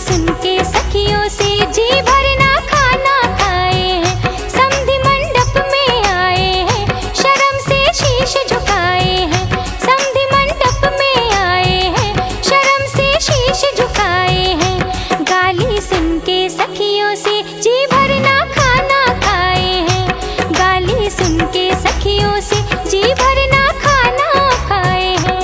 सुन के सखियों से जी भरना खाना खाए हैं। समधि मंडप में आए हैं, शर्म से शीश झुकाए हैं। समधि मंडप में आए हैं, शर्म से शीश झुकाए हैं। गाली सुन के सखियों से जी भरना खाना खाए हैं। गाली सुन के सखियों से जी भरना खाना खाए हैं।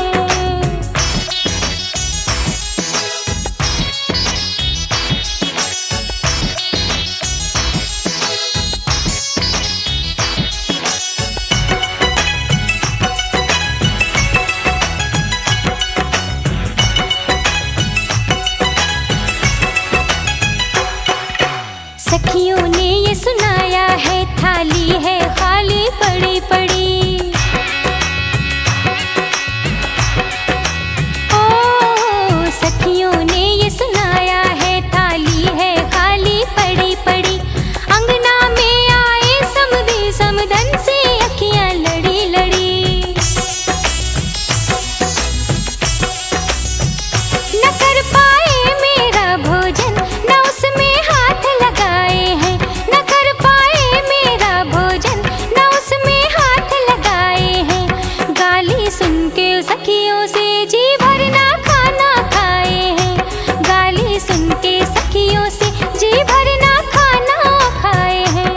सखियों ने ये सुनाया है, थाली है खाली पड़ी पड़ी। ओ सखियों ने ये सुनाया है, थाली है खाली पड़ी पड़ी। अंगना में आए समधी समधन से अखियां लड़ी लड़ी। न कर पाए मेरा भोजन, न उसमें हाथ लगाए हैं। न कर पाए मेरा भोजन, न उसमें हाथ लगाए हैं। गाली सुन के सखियों से जी भरना खाना खाए हैं। गाली सुन के सखियों से जी भरना खाना खाए हैं।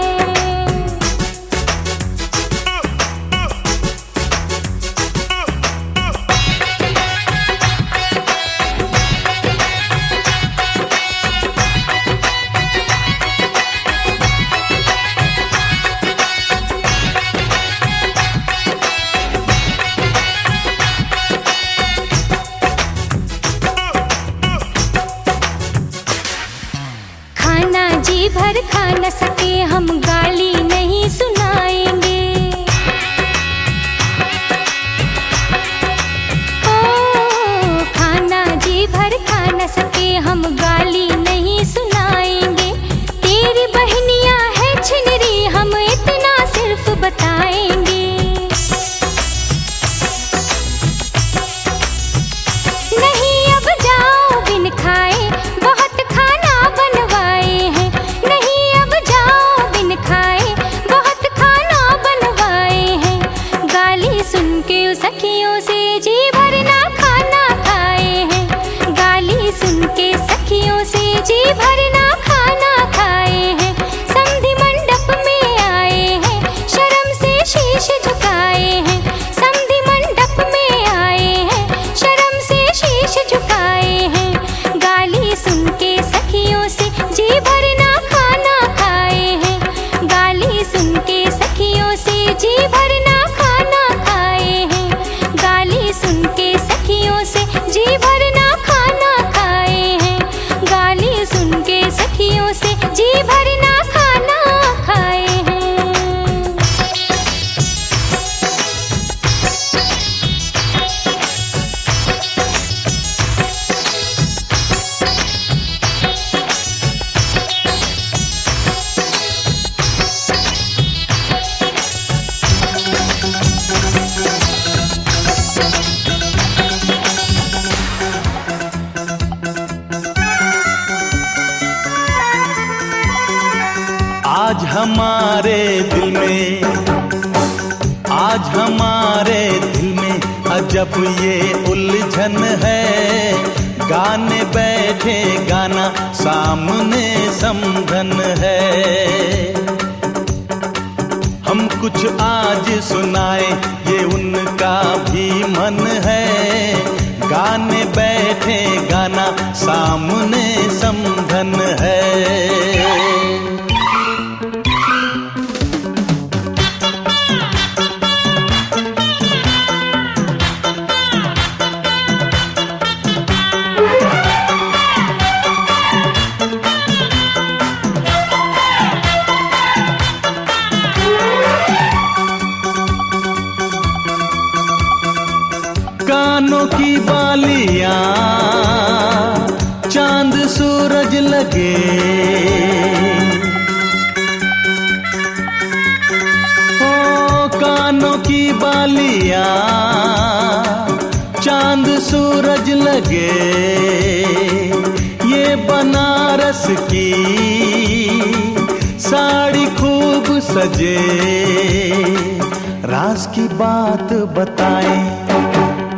खाना जी भर खा न सके हम, गाली नहीं सुनाएंगे। ओ खाना जी भर खा न सके हम, गाली नहीं सुनाएंगे। तेरी बहनियां है छिनरी, हम इतना सिर्फ बताएंगे। नहीं अब जाओ बिन खाए, बहुत खाना बनवाए हैं। नहीं अब जाओ बिन खाए, बहुत खाना बनवाए हैं। गाली सुन के सखियों से जी भरना खाना खाए हैं। गाली सुन के सखियों से जी भरना खाना खाए हैं। समधि मंडप में आए हैं, शर्म से शीश झुकाए हैं। समधि मंडप में आए हैं, शर्म से शीश झुकाए हैं। गाली सुन के सखियों से जी भरना खाना खाए हैं। गाली सुन के सखियों से जी भरना खाना खाए हैं। गाली सुन के सखियों से जी भरना खाना खाए हैं। गाली सुन के सखियों से जी भरना खाना खाए हैं। आज हमारे दिल में, आज हमारे दिल में अजब ये उलझन है। गाने बैठे गाना सामने समधन है। हम कुछ आज सुनाए ये उनका भी मन है। गाने बैठे गाना सामने समधन है। कानों की बालियां चांद सूरज लगे। ओ कानों की बालियां चांद सूरज लगे। ये बनारस की साड़ी खूब सजे, राज की बात बताएं,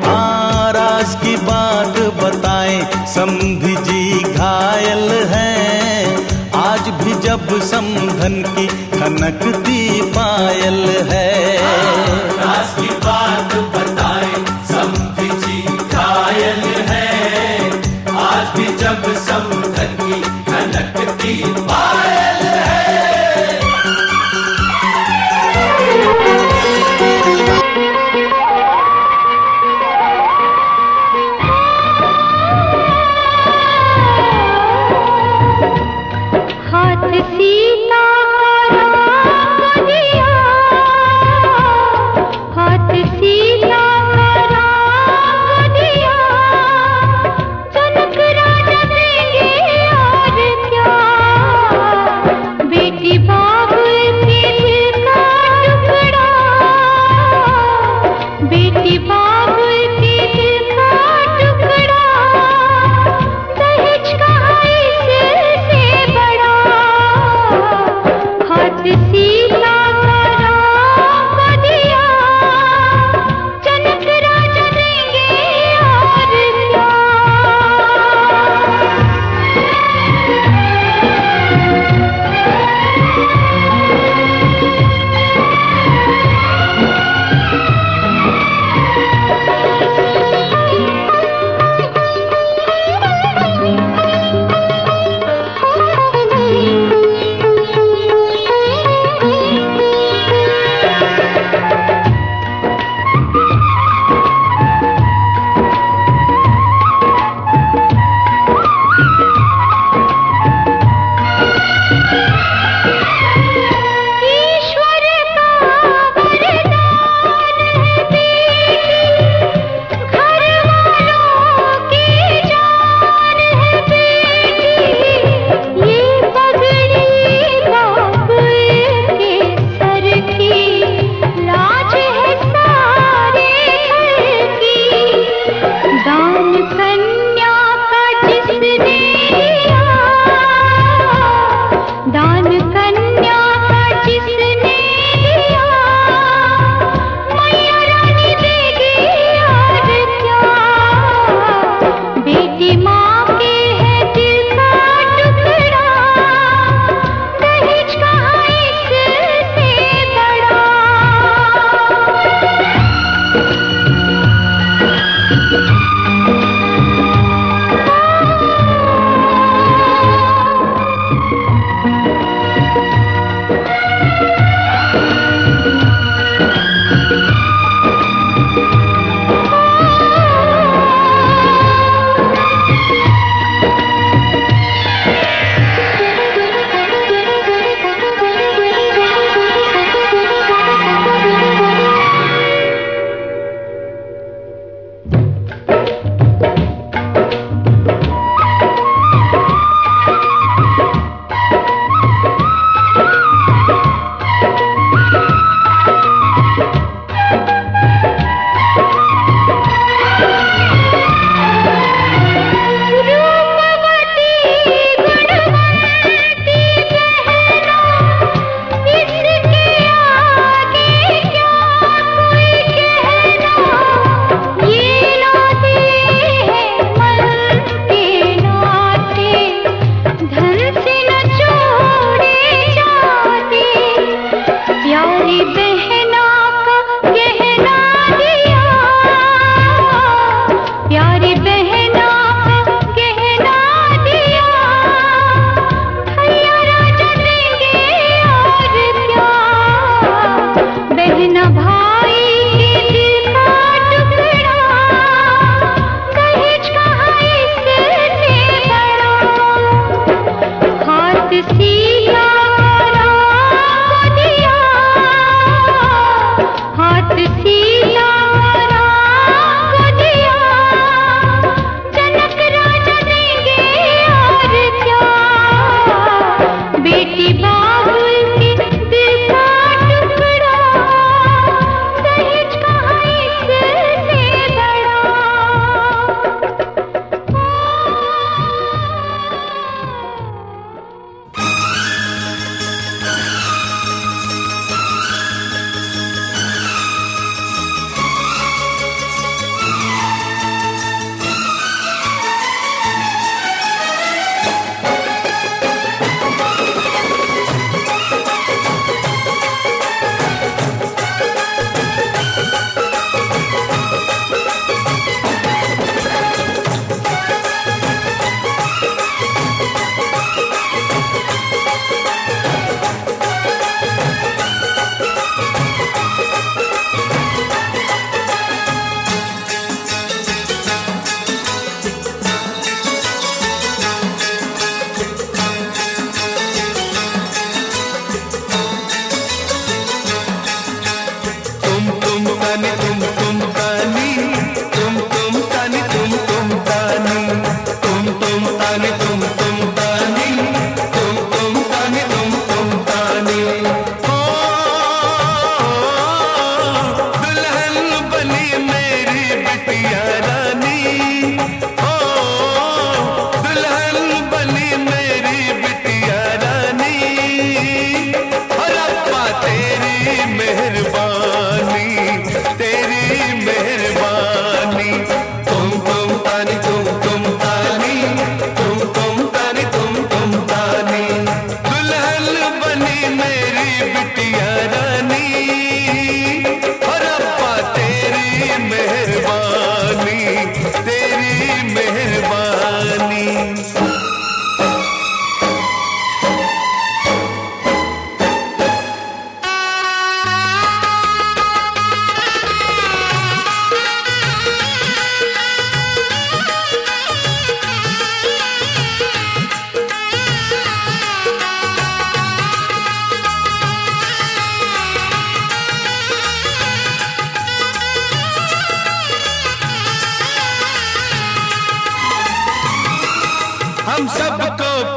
हाँ राज की बात बताएं। समधी जी घायल हैं, आज भी जब समधन की खनकती पायल है। राज की बात बताएं, समधी जी घायल हैं, आज भी जब समधन की खनकती पायल है। हाथ सीता का राम दिया,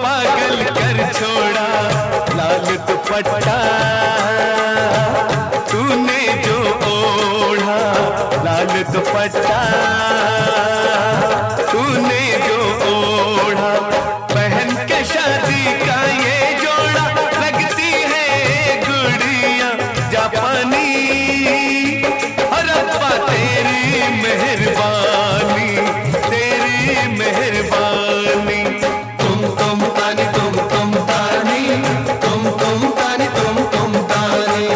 पागल कर छोड़ा लाल दुपट्टा तूने जो ओढ़ा लाल दुपट्टा तूने जो ओढ़ा पहन के शादी का ये जोड़ा लगती है गुड़िया जापानी और अब्बा तेरी मेहरबानी तुम तानी तुम तानी तुम तानी तुम तानी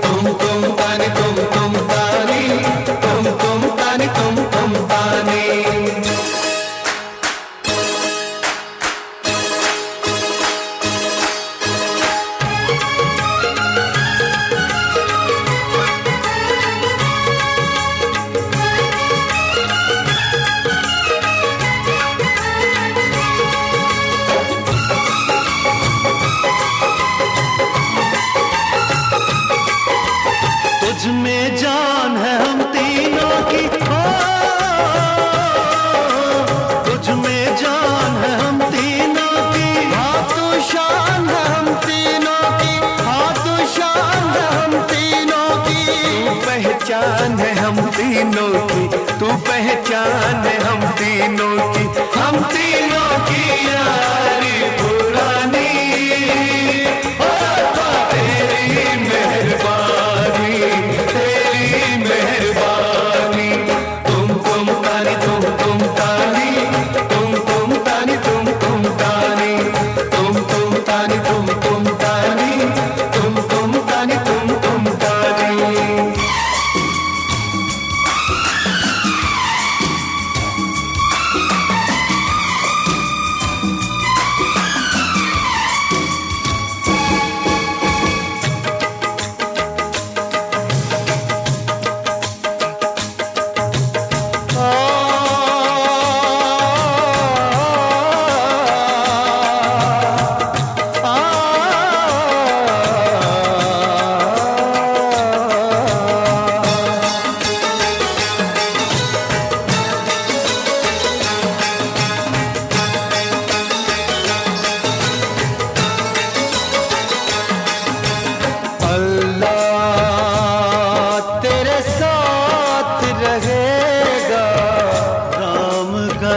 तुम तानी तुम तानी तुम तानी तुम तानी तुझ में जान है हम तीनों की हो तुझ में जान है हम तीनों की हाँ तू शान है हम तीनों की हाँ तू शान है हम तीनों की तू पहचान है हम तीनों की तू पहचान है हम तीनों की यारी पुरानी ओ तेरी मेहरबानी तुम तानी तुम तानी तुम तानी तुम तानी तुम तानी तुम तानी तुम तानी तुम तानी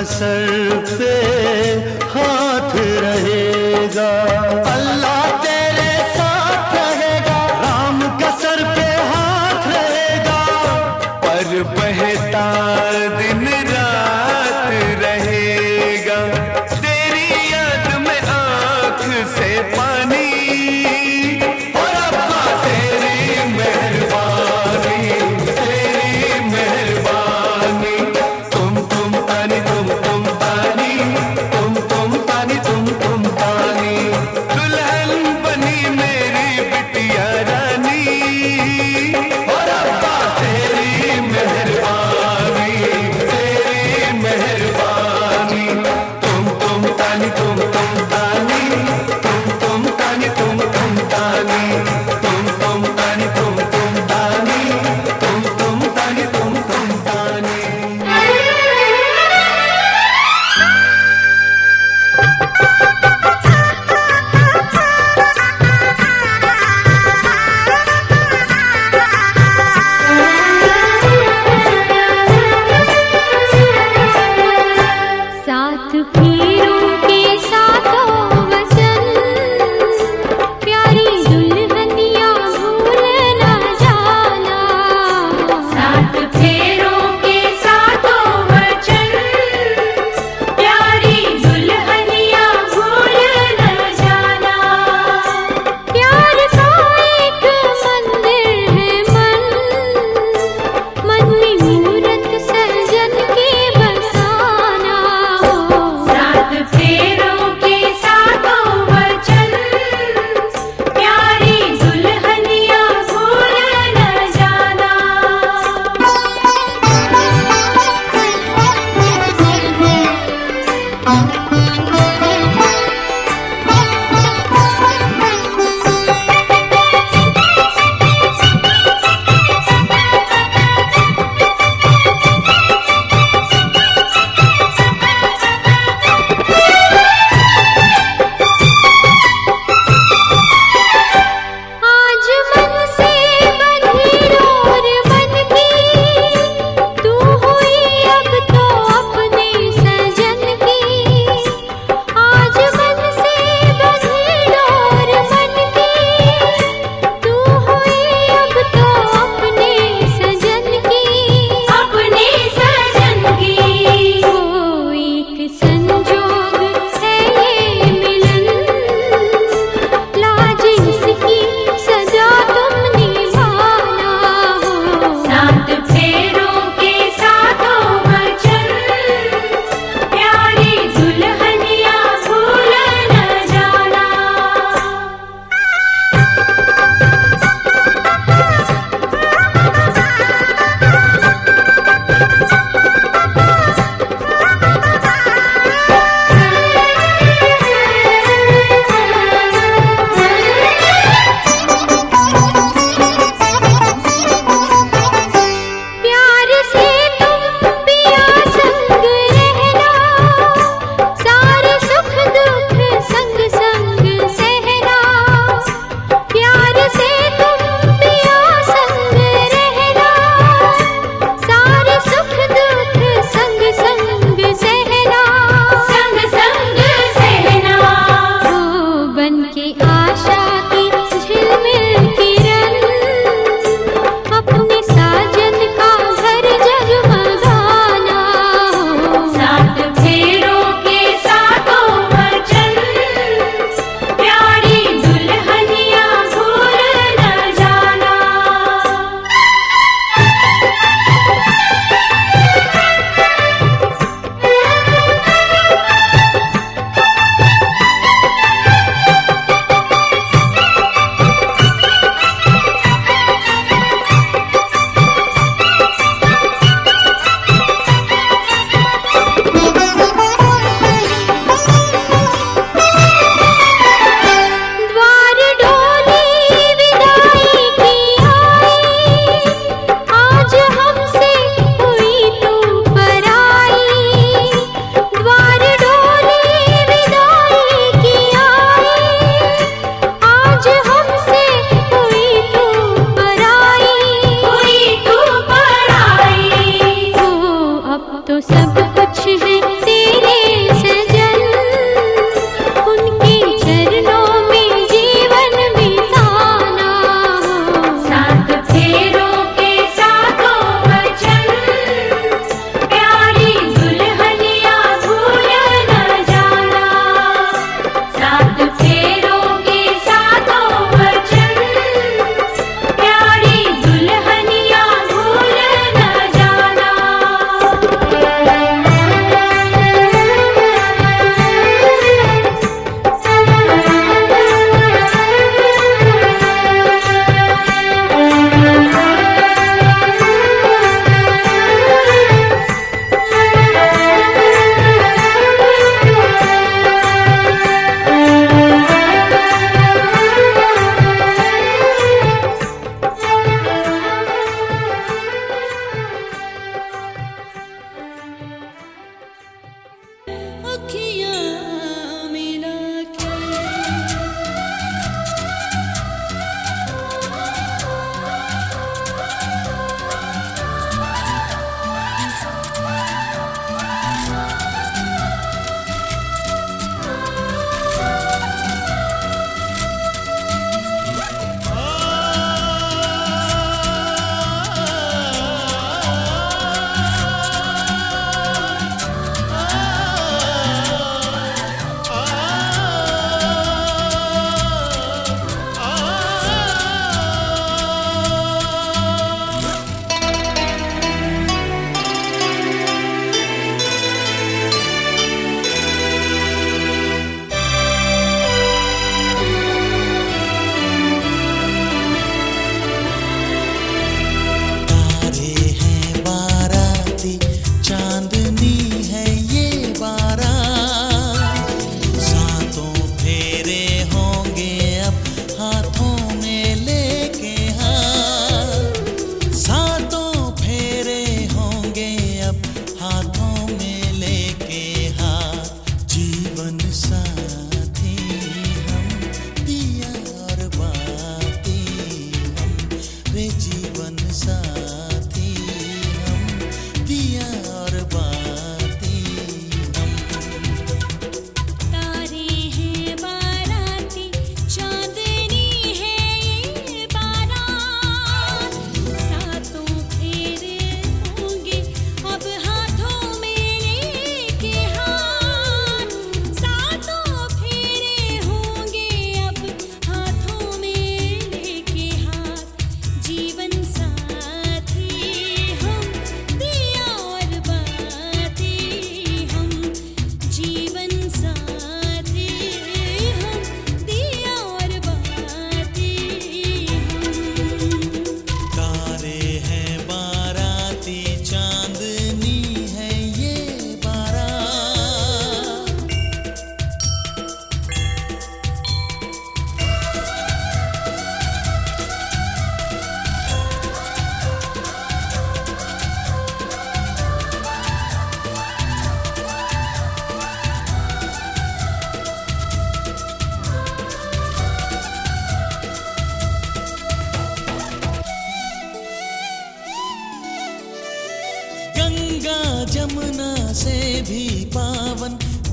सर पे हाथ रहेगा अल्लाह तेरे साथ रहेगा राम का सर पे हाथ रहेगा पर बहता दिन रात रहेगा तेरी याद में आँख से पानी और अब्बा तेरी मेहरबानी तुम तानी तुम तानी तुम तानी तुम तानी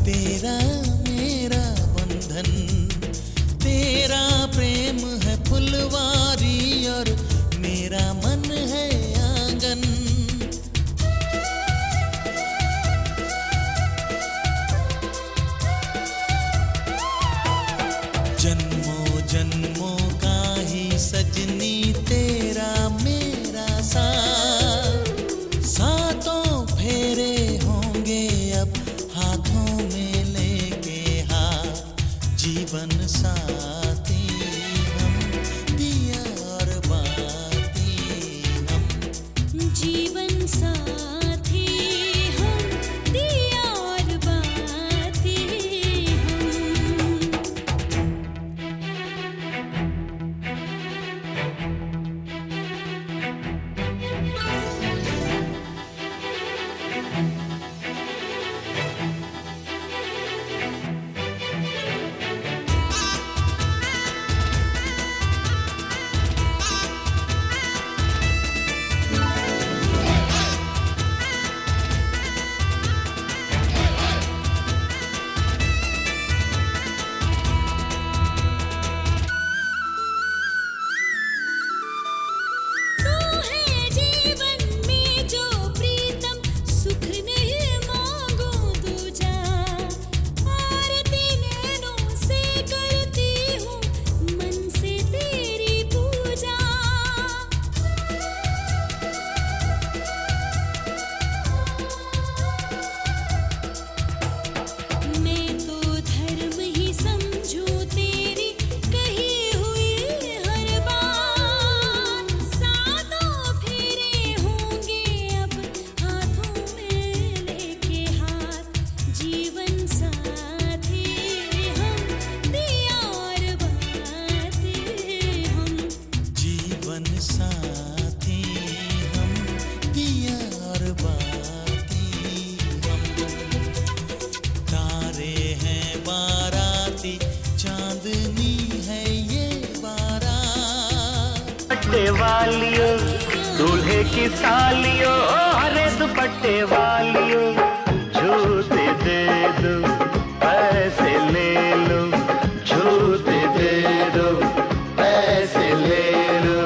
तेरा मेरा बंधन, तेरा प्रेम है फुलवारी और मेरा मन है आंगन। जन्मों जन्मों का ही सजनी तेरा मेरा साथ, सातों फेरे होंगे अब हाथों में लेके हाथ। जीवन साथी हम, दिया और बाती हम। जीवन साथी हम, दिया और बाती हम। तू है जीवन में जो प्रीतम, सुख नहीं मांगू दूजा। आरती नैनों से करती हूँ, मन से तेरी पूजा। मैं तो धर्म ही समझूं तेरी कही हुई हर बात। सातों फेरे होंगे अब हाथों में लेके हाथ। जीवन साथी हम, दिया और बाती हम। जीवन साथी हम, दिया और बाती हम। तारे हैं बाराती, चांदनी है ये बारात। दुपट्टे वालियो दूल्हे की सालियो, हरे दुपट्टे वालियो जूते दे दो पैसे ले लो, जूते दे दो पैसे ले लो।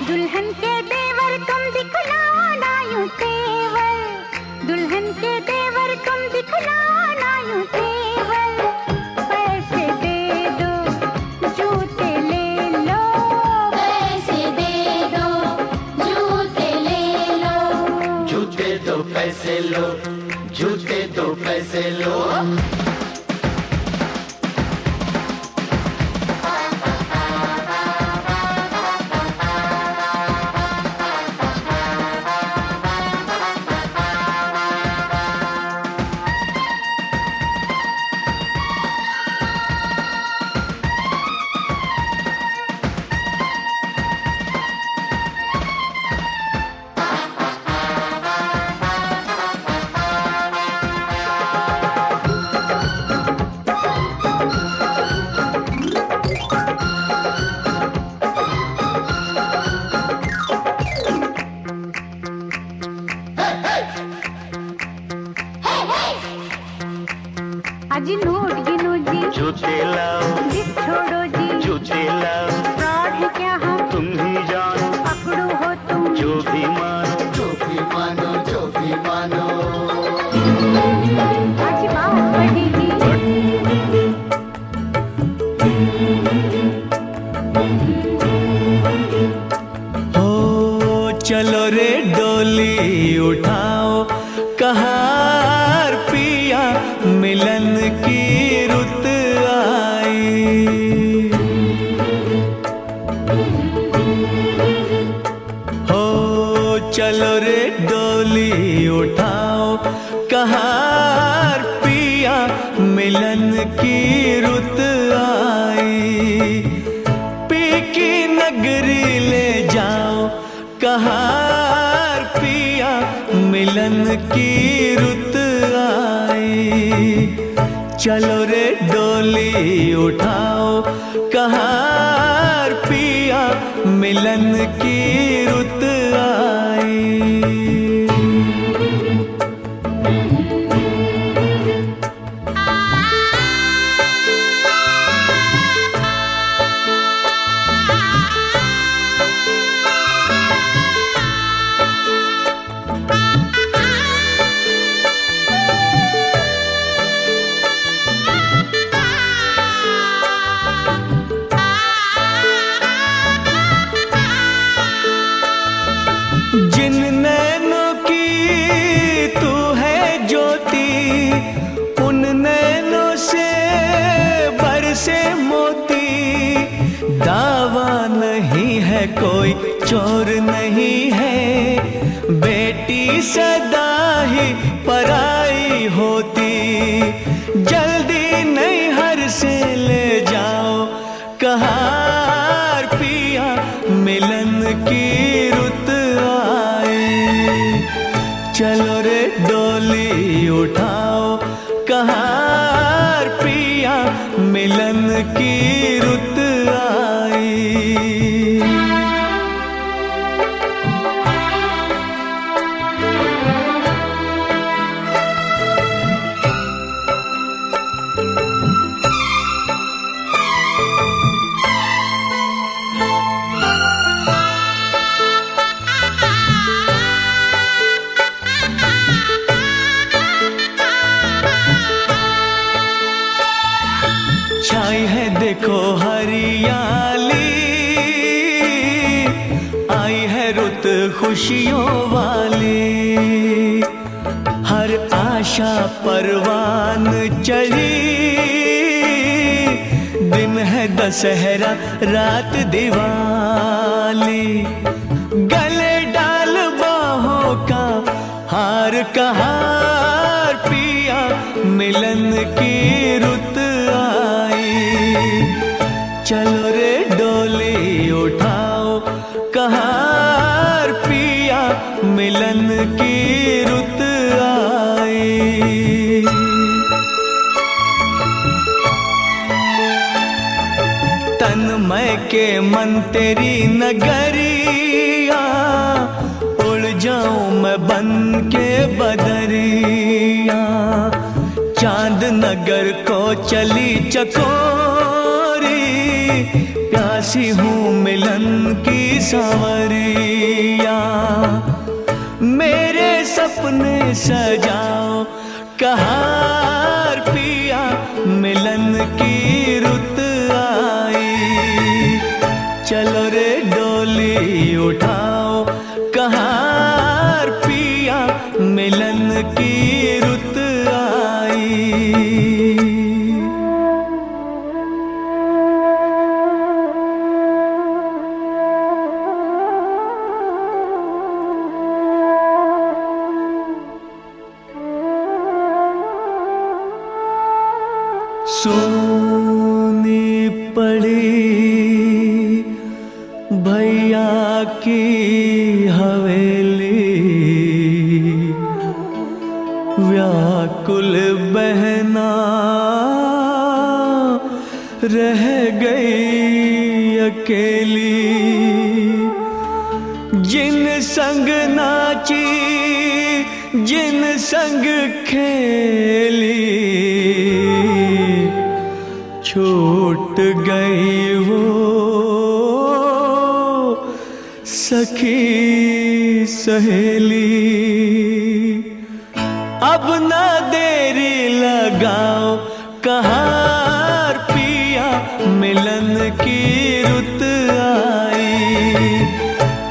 दुल्हन के देवर तुम दिखलाओ ना यूं तेवर। दुल्हन के देवर तुम दिखलाओ ना यूं तेवर। पैसे दे दो, जूते ले लो। पैसे दे दो, जूते ले लो। जूते दो पैसे लो, जूते दो पैसे लो। अजी नोट गिनो जी, जूते लाओ जिद छोड़ो जी। जूते लाओ, फ्रॉड है क्या हम, तुम ही जानो पकड़ो हो तुम। जो भी मानो। जो भी मानो, जो भी मानो। आज बात बढ़ेगी। ओ चलो रे डोली उठाओ, कहार पिया मिलन की रुत आई। हो चलो रे डोली उठाओ, कहार पिया मिलन की रुत आई। पी की नगरी ले जाओ, कहार पिया मिलन की रुत आई। चलो रे डोली उठाओ, कहार पिया मिलन की रुत आई। उन नैनों से बरसे मोती। दावा नहीं है कोई चोर नहीं है, बेटी सदा ही पराई होती। जल्दी नैहर से ले जाओ कहार पिया, मिलन की रुत आए। चलो रे डोली उठाओ कहार पिया, मिलन की रुत आई। छाई है देखो हरियाली, आई है रुत खुशियों वाली। हर आशा परवान चढ़ी, दिन है दशहरा रात दिवाली। गले डाल बाहों का हार कहार पिया, मिलन की रुत चलो रे डोली उठाओ कहार पिया, मिलन की रुत आई। तन मैं के मन तेरी नगरिया, उड़ जाऊं मैं बन के बदरिया। चांद नगर को चली चकोरी, प्यासी हूँ मिलन की सांवरिया। मेरे सपने सजाओ कहार पिया, मिलन की रुत आई। चलो रे डोली उठाओ कहार पिया, मिलन की रुत आई। सोनी पड़ी भैया की हवेली, व्याकुल बहना रह गई अकेली। जिन संग नाची जिन संग खेली, छूट गई वो सखी सहेली। अब ना देरी लगाओ कहार पिया, मिलन की रुत आई।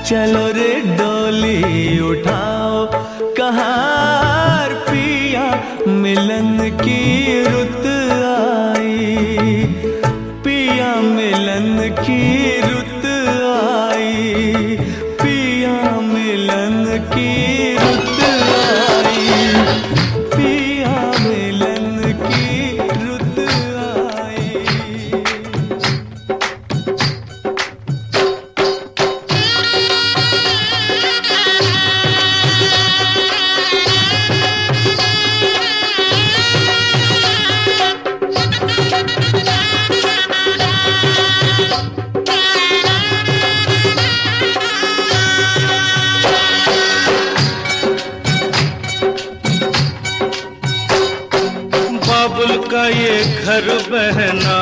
चलो रे डोली उठाओ कहार पिया, मिलन की रुत आई। पिया मिलन की रुत आई, पिया मिलन की रुत आई, पिया मिलन की रुत आई। बाबुल का ये घर बहना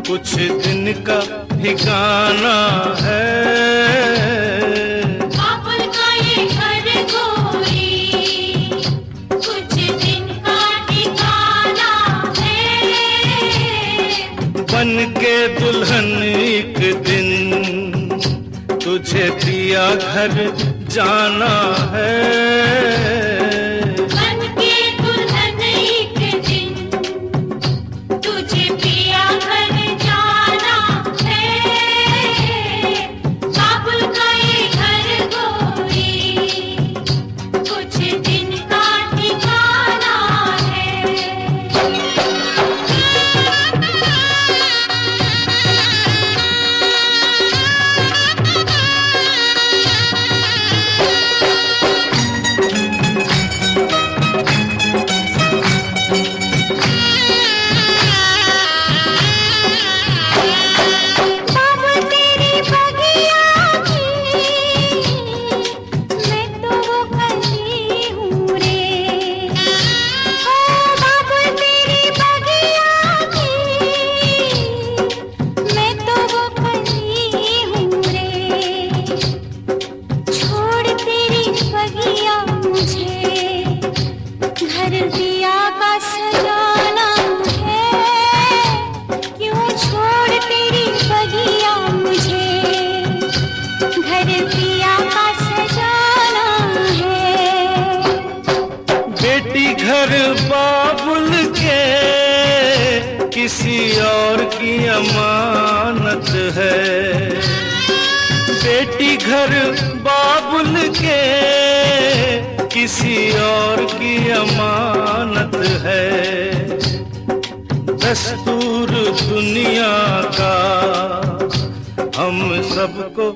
कुछ दिन का ठिकाना है। बाबुल का ये घर गोरी कुछ दिन का ठिकाना है। बन के दुल्हन एक दिन तुझे पिया घर जाना है। बन के पिया का सजाना है, क्यों छोड़ तेरी बगिया मुझे, घर पिया का सजाना है। बेटी घर बाबुल के किसी और की अमानत है, बेटी घर बाबुल के किसी और की अमानत है। दस्तूर दुनिया का हम सबको